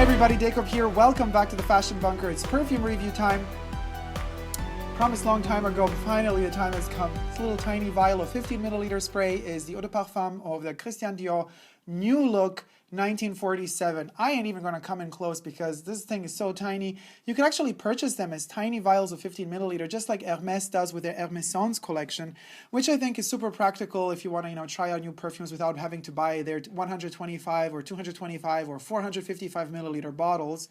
Hi everybody, Dacob here. Welcome back to the Fashion Bunker. It's perfume review time. Promised long time ago, but finally the time has come. This little tiny vial of 15 milliliter spray is the eau de parfum of the Christian Dior New Look 1947. I ain't even going to come in close because this thing is so tiny. You can actually purchase them as tiny vials of 15 milliliter, just like Hermès does with their Hermès collection, which I think is super practical if you want to, try out new perfumes without having to buy their 125 or 225 or 455 milliliter bottles,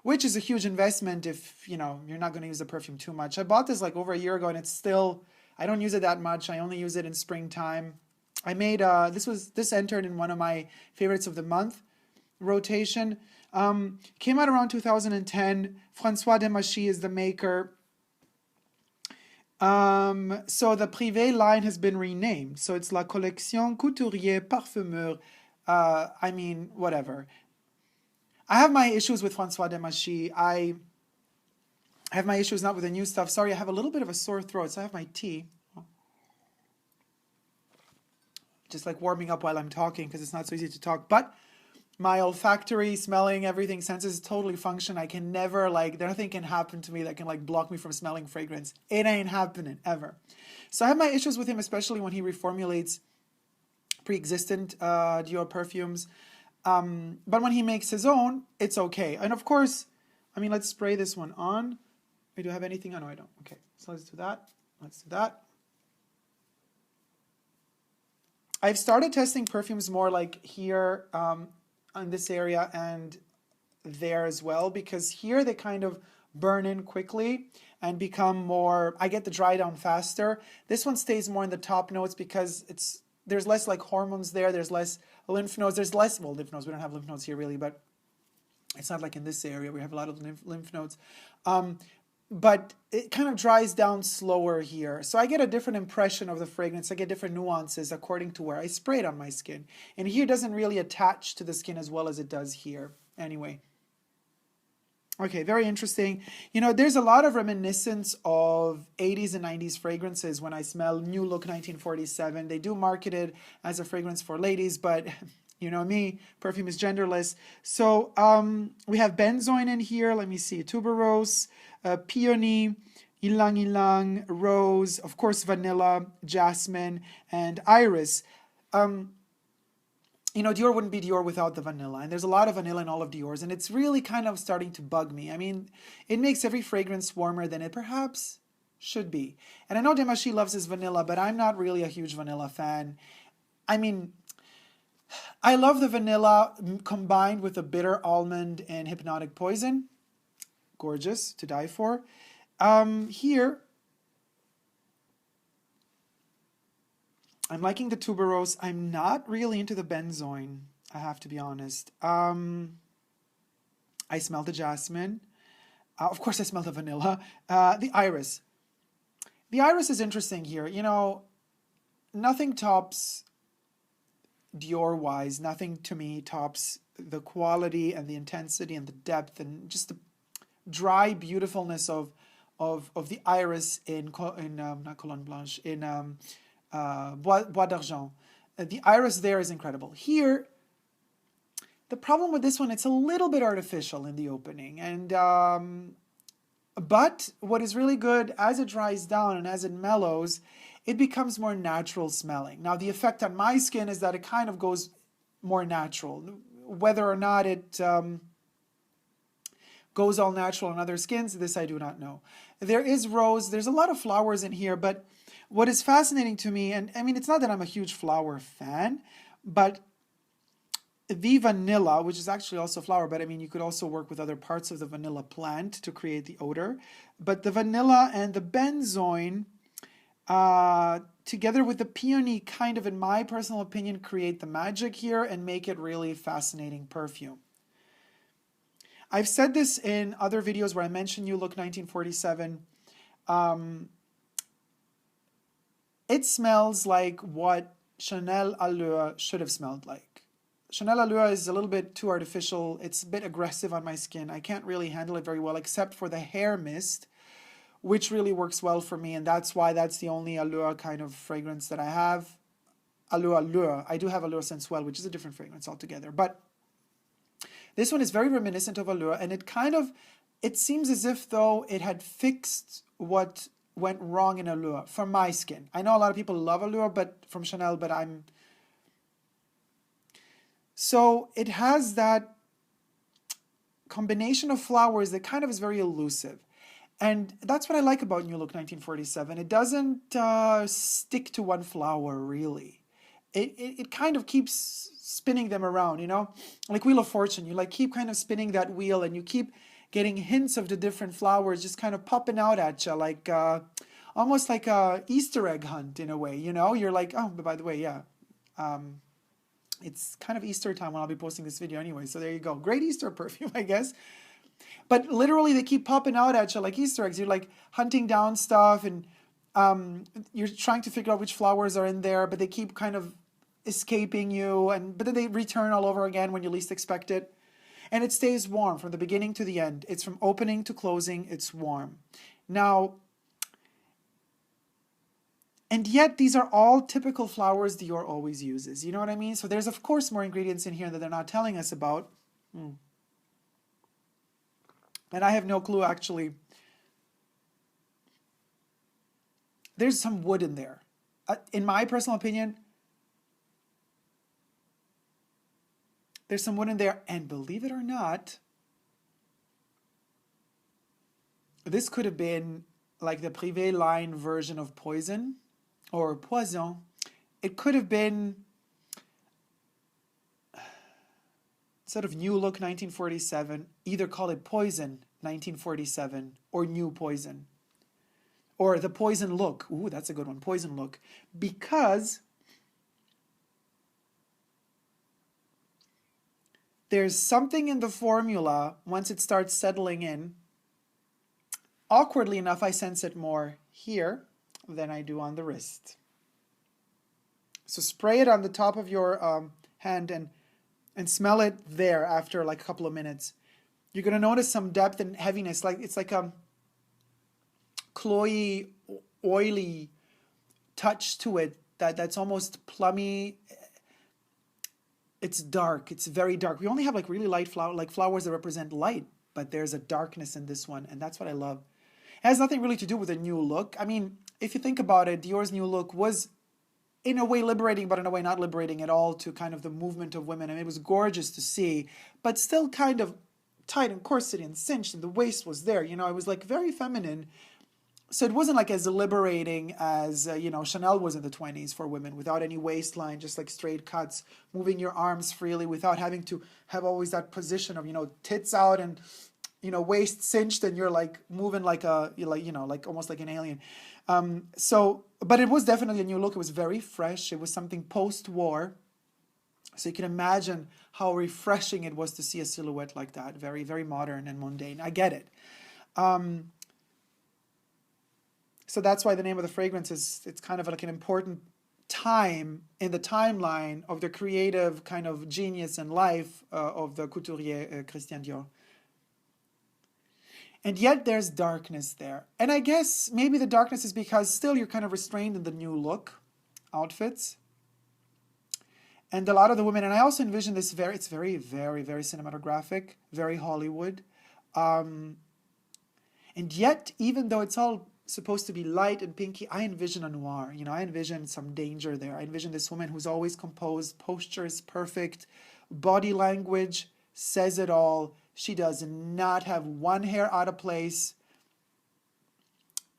which is a huge investment if, you're not going to use the perfume too much. I bought this like over a year ago and it's still, I don't use it that much. I only use it in springtime. I made, this entered in one of my favorites of the month rotation. Came out around 2010. François Demachy is the maker. So the Privé line has been renamed. So it's La Collection Couturier Parfumeur. Whatever. I have my issues with François Demachy. I have my issues not with the new stuff. Sorry, I have a little bit of a sore throat, so I have my tea. Just like warming up while I'm talking because it's not so easy to talk. But my olfactory, smelling, everything senses totally function. I can never, nothing can happen to me that can block me from smelling fragrance. It ain't happening ever. So I have my issues with him, especially when he reformulates pre-existent Dior perfumes. But when he makes his own, it's okay. And of course, let's spray this one on. Wait, do I have anything? Oh, no, I don't. Okay, so let's do that. Let's do that. I've started testing perfumes more like here in this area and there as well, because here they kind of burn in quickly and become more, I get the dry down faster. This one stays more in the top notes because there's less hormones there, there's less lymph nodes, lymph nodes, we don't have lymph nodes here really, but it's not like in this area, we have a lot of lymph nodes. But it kind of dries down slower here. So I get a different impression of the fragrance. I get different nuances according to where I spray it on my skin. And here it doesn't really attach to the skin as well as it does here. Anyway. Okay, very interesting. There's a lot of reminiscence of 80s and 90s fragrances when I smell New Look 1947. They do market it as a fragrance for ladies, but you know me, perfume is genderless. So we have benzoin in here. Let me see. Tuberose, peony, ylang ylang, rose, of course vanilla, jasmine, and iris. Dior wouldn't be Dior without the vanilla. And there's a lot of vanilla in all of Dior's. And it's really kind of starting to bug me. It makes every fragrance warmer than it perhaps should be. And I know Demachy loves his vanilla, but I'm not really a huge vanilla fan. I love the vanilla combined with the bitter almond and hypnotic poison. Gorgeous, to die for. Here, I'm liking the tuberose. I'm not really into the benzoin, I have to be honest. I smell the jasmine. Of course, I smell the vanilla. The iris. The iris is interesting here. Nothing tops Dior-wise. Nothing to me tops the quality and the intensity and the depth and just the dry beautifulness of the iris in not Cologne Blanche, in Bois d'Argent. The iris there is incredible. Here, the problem with this one, it's a little bit artificial in the opening. And but what is really good, as it dries down and as it mellows, it becomes more natural smelling. Now, the effect on my skin is that it kind of goes more natural. Whether or not it goes all natural on other skins, this I do not know. There is rose. There's a lot of flowers in here, but what is fascinating to me, and it's not that I'm a huge flower fan, but the vanilla, which is actually also flower, but you could also work with other parts of the vanilla plant to create the odor. But the vanilla and the benzoin, together with the peony, kind of, in my personal opinion, create the magic here and make it really fascinating perfume. I've said this in other videos where I mentioned New Look 1947. It smells like what Chanel Allure should have smelled like. Chanel Allure is a little bit too artificial. It's a bit aggressive on my skin. I can't really handle it very well, except for the hair mist, which really works well for me, and that's why that's the only Allure kind of fragrance that I have. Allure. I do have Allure Sensuelle, which is a different fragrance altogether. But This one is very reminiscent of Allure, and it seems as if though it had fixed what went wrong in Allure for my skin. I know a lot of people love Allure, but from Chanel, but so it has that combination of flowers that kind of is very elusive. And that's what I like about New Look 1947. It doesn't stick to one flower, really. It kind of keeps spinning them around, you know? Like Wheel of Fortune, you like keep kind of spinning that wheel and you keep getting hints of the different flowers just kind of popping out at you, like almost like a Easter egg hunt in a way, you know? You're like, oh, but by the way, yeah. It's kind of Easter time when I'll be posting this video anyway, so there you go. Great Easter perfume, I guess. But literally, they keep popping out at you like Easter eggs. You're like hunting down stuff, and you're trying to figure out which flowers are in there, but they keep kind of escaping you, but then they return all over again when you least expect it. And it stays warm from the beginning to the end. It's from opening to closing, it's warm. Now, and yet these are all typical flowers Dior always uses. You know what I mean? So there's, of course, more ingredients in here that they're not telling us about. And I have no clue, actually. There's some wood in there. In my personal opinion, there's some wood in there. And believe it or not, this could have been like the Privé line version of Poison or Poison. It could have been, instead of New Look 1947, either call it Poison 1947 or New Poison. Or the Poison Look. Ooh, that's a good one. Poison Look. Because there's something in the formula, once it starts settling in, awkwardly enough, I sense it more here than I do on the wrist. So spray it on the top of your hand and smell it there after like a couple of minutes. You're going to notice some depth and heaviness. Like it's like a cloyy, oily touch to it that's almost plummy. It's dark. It's very dark. We only have like really light flowers that represent light, but there's a darkness in this one, and that's what I love. It has nothing really to do with a new look. I mean, if you think about it, Dior's new look was in a way liberating, but in a way not liberating at all to kind of the movement of women. I mean, it was gorgeous to see, but still kind of tight and corseted and cinched, and the waist was there. You know, it was like very feminine. So it wasn't like as liberating as, you know, Chanel was in the 20s for women, without any waistline, just like straight cuts, moving your arms freely without having to have always that position of, you know, tits out and, you know, waist cinched, and you're like moving like like almost like an alien. But it was definitely a new look. It was very fresh. It was something post-war. So you can imagine how refreshing it was to see a silhouette like that. Very, very modern and mundane. I get it. So that's why the name of the fragrance it's kind of like an important time in the timeline of the creative kind of genius and life of the couturier Christian Dior. And yet there's darkness there. And I guess maybe the darkness is because still you're kind of restrained in the new look outfits. And a lot of the women, and I also envision this it's very, very, very cinematographic, very Hollywood. And yet, even though it's all supposed to be light and pinky, I envision a noir. You know, I envision some danger there. I envision this woman who's always composed, posture is perfect, body language says it all. She does not have one hair out of place.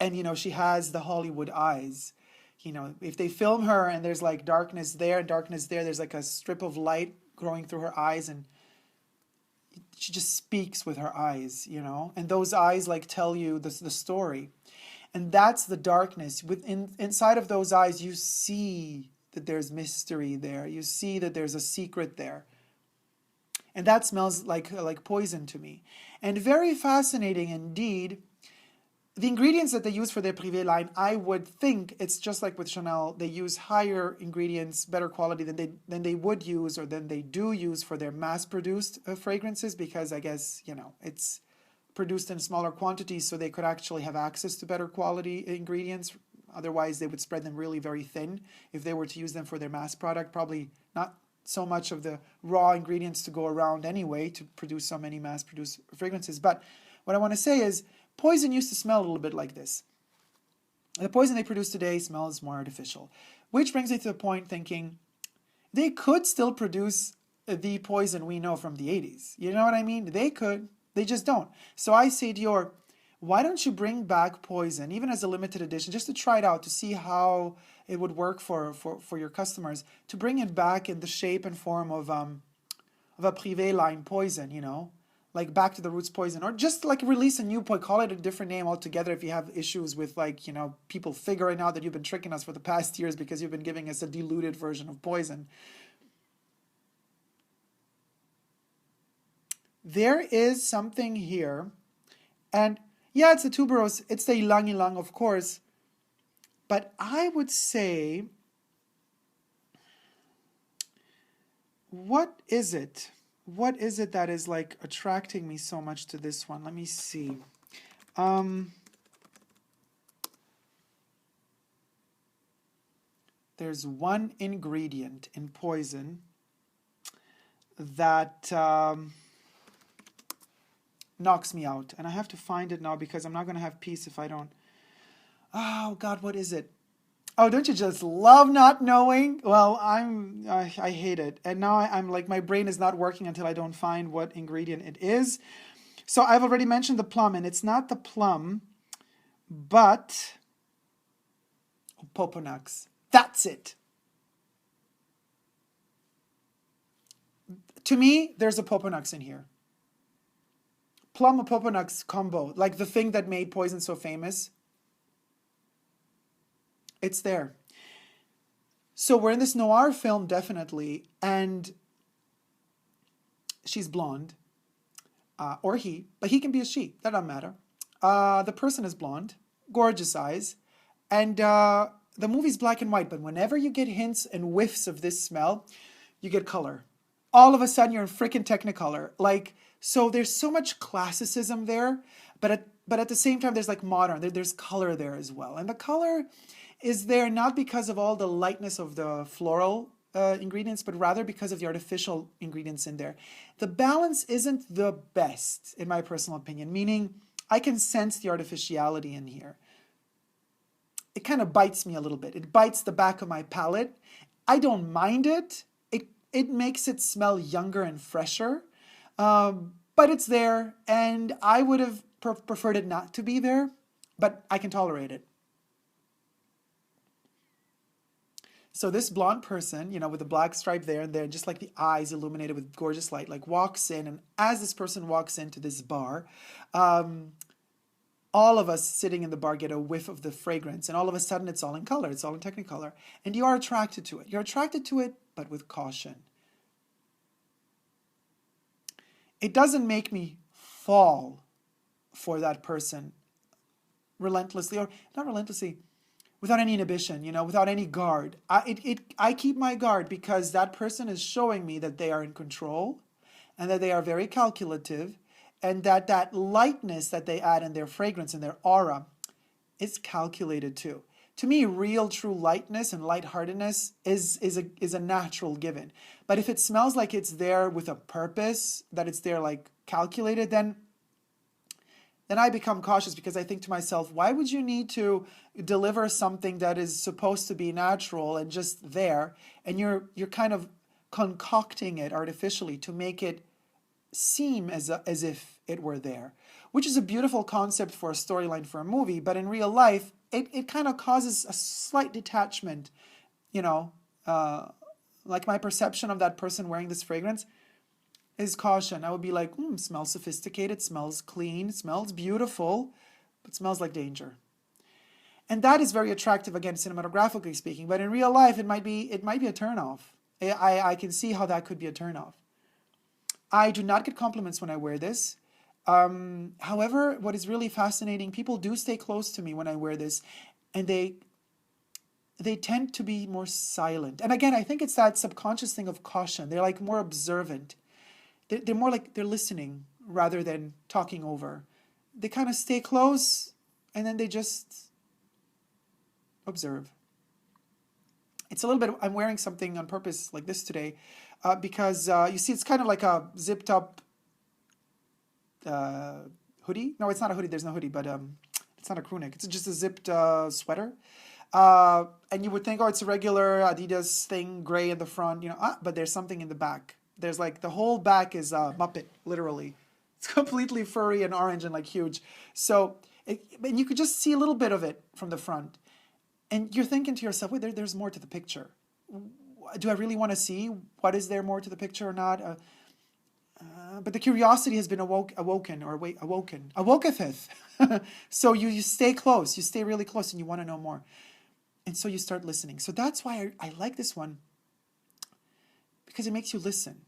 And, you know, she has the Hollywood eyes. You know, if they film her and there's like darkness there and darkness there, there's like a strip of light growing through her eyes, and she just speaks with her eyes, you know, and those eyes like tell you the story. And that's the darkness. Inside of those eyes, you see that there's mystery there. You see that there's a secret there. And that smells like poison to me. And very fascinating indeed. The ingredients that they use for their Privé line, I would think it's just like with Chanel. They use higher ingredients, better quality than they would use or than they do use for their mass-produced fragrances, because I guess, you know, it's produced in smaller quantities, so they could actually have access to better quality ingredients. Otherwise, they would spread them really very thin if they were to use them for their mass product. Probably not so much of the raw ingredients to go around anyway to produce so many mass-produced fragrances. But what I want to say is Poison used to smell a little bit like this. The Poison they produce today smells more artificial, which brings me to the point thinking they could still produce the Poison we know from the 80s. You know what I mean? They could. They just don't. So I say, Dior, why don't you bring back Poison, even as a limited edition, just to try it out, to see how it would work for your customers, to bring it back in the shape and form of a Privé line Poison, you know, like Back to the Roots Poison, or just like release a new Poison, call it a different name altogether if you have issues with, like, you know, people figuring out that you've been tricking us for the past years because you've been giving us a diluted version of Poison. There is something here, and yeah, it's the tuberose, it's the ylang ylang, of course, but I would say, what is it? What is it that is like attracting me so much to this one? Let me see. There's one ingredient in Poison that knocks me out, and I have to find it now because I'm not going to have peace if I don't. Oh God, what is it? Oh, don't you just love not knowing? Well, I hate it. And now I'm like, my brain is not working until I don't find what ingredient it is. So I've already mentioned the plum, and it's not the plum, but Poponyx. That's it. To me, there's a Poponyx in here. Plum or Poponyx combo, like the thing that made Poison so famous. It's there. So we're in this noir film, definitely, and she's blonde, or he, but he can be a she, that doesn't matter. The person is blonde, gorgeous eyes, and the movie's black and white, but whenever you get hints and whiffs of this smell, you get color. All of a sudden, you're in freaking Technicolor. Like, so there's so much classicism there, but at the same time, there's like modern, there's color there as well. And the color is there not because of all the lightness of the floral ingredients, but rather because of the artificial ingredients in there. The balance isn't the best, in my personal opinion, meaning I can sense the artificiality in here. It kind of bites me a little bit. It bites the back of my palate. I don't mind it. It makes it smell younger and fresher, but it's there, and I would have preferred it not to be there, but I can tolerate it. So this blonde person, you know, with the black stripe there and there, just like the eyes illuminated with gorgeous light, like walks in, and as this person walks into this bar, all of us sitting in the bar get a whiff of the fragrance, and all of a sudden it's all in color, it's all in Technicolor, and you are attracted to it. You're attracted to it, but with caution. It doesn't make me fall for that person relentlessly, or not relentlessly, without any inhibition, you know, without any guard. I keep my guard because that person is showing me that they are in control and that they are very calculative, and that lightness that they add in their fragrance and their aura is calculated too. To me, real true lightness and lightheartedness is a natural given. But if it smells like it's there with a purpose, that it's there like calculated, then I become cautious because I think to myself, why would you need to deliver something that is supposed to be natural and just there, and you're kind of concocting it artificially to make it seem as if it were there, which is a beautiful concept for a storyline for a movie, but in real life, it kind of causes a slight detachment, you know, like my perception of that person wearing this fragrance is caution. I would be like, smells sophisticated, smells clean, smells beautiful, but smells like danger. And that is very attractive, again, cinematographically speaking, but in real life, it might be a turnoff. I can see how that could be a turnoff. I do not get compliments when I wear this. However, what is really fascinating, people do stay close to me when I wear this, and they tend to be more silent. And again, I think it's that subconscious thing of caution. They're like more observant. They're more like they're listening rather than talking over. They kind of stay close, and then they just observe. It's a little bit, I'm wearing something on purpose like this today. because you see it's kind of like a zipped up hoodie. No, it's not a hoodie. There's no hoodie, but it's not a crew neck. It's just a zipped sweater. And you would think, oh, it's a regular Adidas thing, gray in the front, but there's something in the back. There's like the whole back is a Muppet, literally. It's completely furry and orange and like huge. So, and you could just see a little bit of it from the front. And you're thinking to yourself, wait, there's more to the picture. Do I really want to see what is there more to the picture or not? But the curiosity has been awoketh. So you stay close, you stay really close, and you want to know more. And so you start listening. So that's why I like this one, because it makes you listen.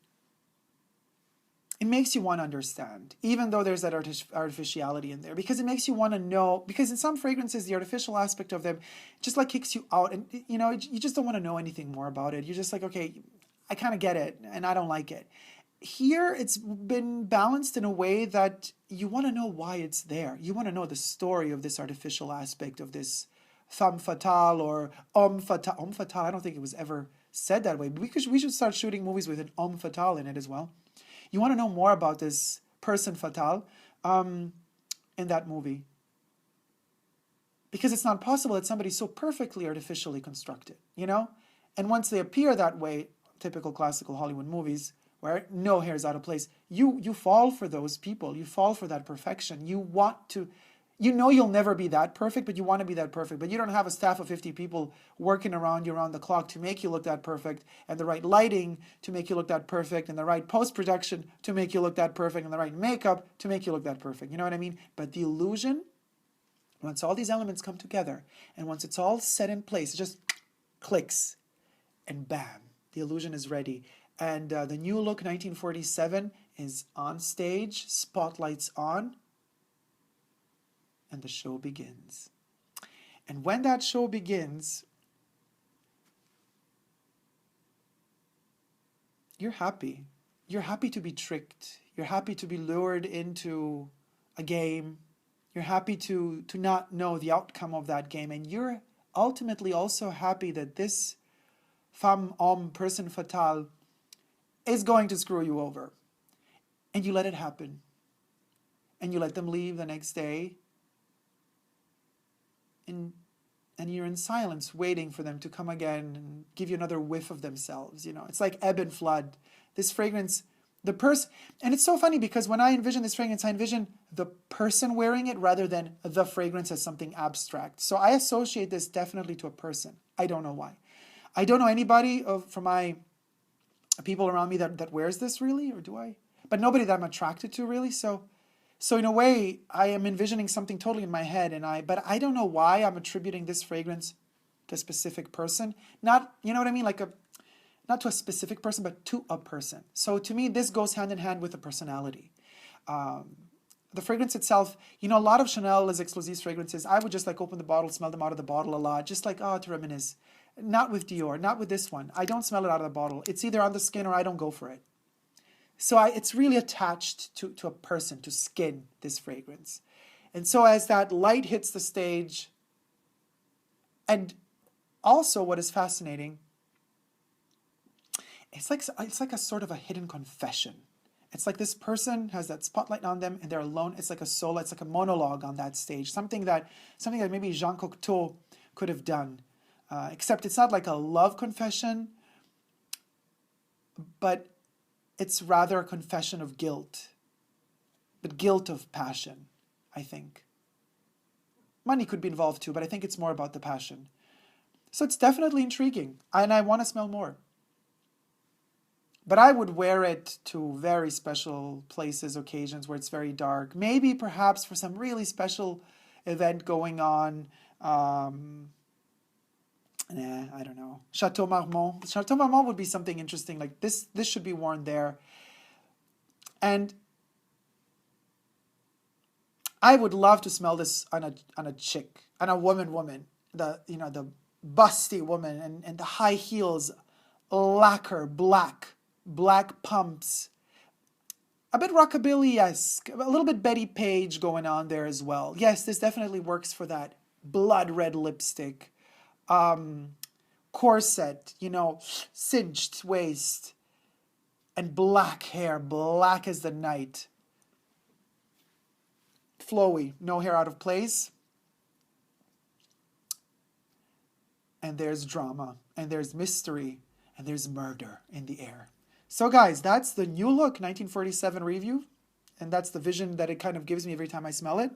It makes you want to understand, even though there's that artificiality in there, because it makes you want to know, because in some fragrances, the artificial aspect of them just like kicks you out, and you just don't want to know anything more about it. You're just like, okay, I kind of get it, and I don't like it. Here, it's been balanced in a way that you want to know why it's there. You want to know the story of this artificial aspect of this femme fatale or homme fatale. Homme fatale, I don't think it was ever said that way, but we should start shooting movies with an homme fatale in it as well. You want to know more about this person fatale in that movie. Because it's not possible that somebody's so perfectly artificially constructed, And once they appear that way, typical classical Hollywood movies, where no hair is out of place, you fall for those people. You fall for that perfection. You want to, you'll never be that perfect, but you want to be that perfect. But you don't have a staff of 50 people working around you around the clock to make you look that perfect, and the right lighting to make you look that perfect, and the right post-production to make you look that perfect, and the right makeup to make you look that perfect. You know what I mean? But the illusion, once all these elements come together, and once it's all set in place, it just clicks, and bam, the illusion is ready. And the New Look 1947 is on stage, spotlights on, and the show begins. And when that show begins, you're happy. You're happy to be tricked. You're happy to be lured into a game. You're happy to not know the outcome of that game. And you're ultimately also happy that this femme, homme, person fatale is going to screw you over. And you let it happen. And you let them leave the next day. And you're in silence waiting for them to come again and give you another whiff of themselves. It's like ebb and flood. This fragrance, and it's so funny because when I envision this fragrance, I envision the person wearing it rather than the fragrance as something abstract. So I associate this definitely to a person. I don't know why. I don't know anybody from my people around me that wears this really, or do I? But nobody that I'm attracted to really. So in a way, I am envisioning something totally in my head, but I don't know why I'm attributing this fragrance to a specific person. Not, you know what I mean? Not to a specific person, but to a person. So to me, this goes hand in hand with a personality. The fragrance itself, a lot of Chanel is Exclusifs fragrances. I would just open the bottle, smell them out of the bottle a lot, just to reminisce. Not with Dior, not with this one. I don't smell it out of the bottle. It's either on the skin or I don't go for it. So it's really attached to a person, to skin, this fragrance. And so as that light hits the stage, and also what is fascinating, it's like a sort of a hidden confession. It's like this person has that spotlight on them and they're alone. It's like a solo, it's like a monologue on that stage. Something that maybe Jean Cocteau could have done. Except it's not like a love confession, but it's rather a confession of guilt. But guilt of passion, I think. Money could be involved too, but I think it's more about the passion. So it's definitely intriguing, and I want to smell more. But I would wear it to very special places, occasions where it's very dark. Maybe perhaps for some really special event going on. I don't know. Chateau Marmont. Chateau Marmont would be something interesting. Like this should be worn there. And I would love to smell this on a chick, on a woman. The busty woman and the high heels, lacquer, black pumps. A bit rockabilly-esque, a little bit Betty Page going on there as well. Yes, this definitely works for that. Blood red lipstick. Corset, cinched waist, And black hair, black as the night. Flowy, no hair out of place. And there's drama, and there's mystery, and there's murder in the air. So guys, that's the New Look 1947 review, and that's the vision that it kind of gives me every time I smell it.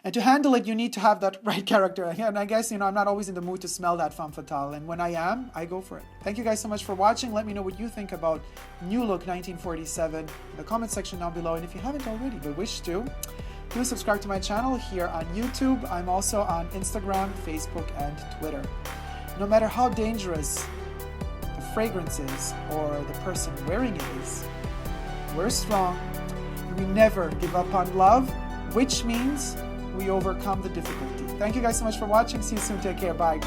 And to handle it, you need to have that right character. And I guess, I'm not always in the mood to smell that femme fatale, and when I am, I go for it. Thank you guys so much for watching. Let me know what you think about New Look 1947 in the comment section down below, and if you haven't already but wish to, do subscribe to my channel here on YouTube. I'm also on Instagram, Facebook, and Twitter. No matter how dangerous the fragrance is or the person wearing it is, we're strong. We never give up on love, which means we overcome the difficulty. Thank you guys so much for watching. See you soon. Take care. Bye.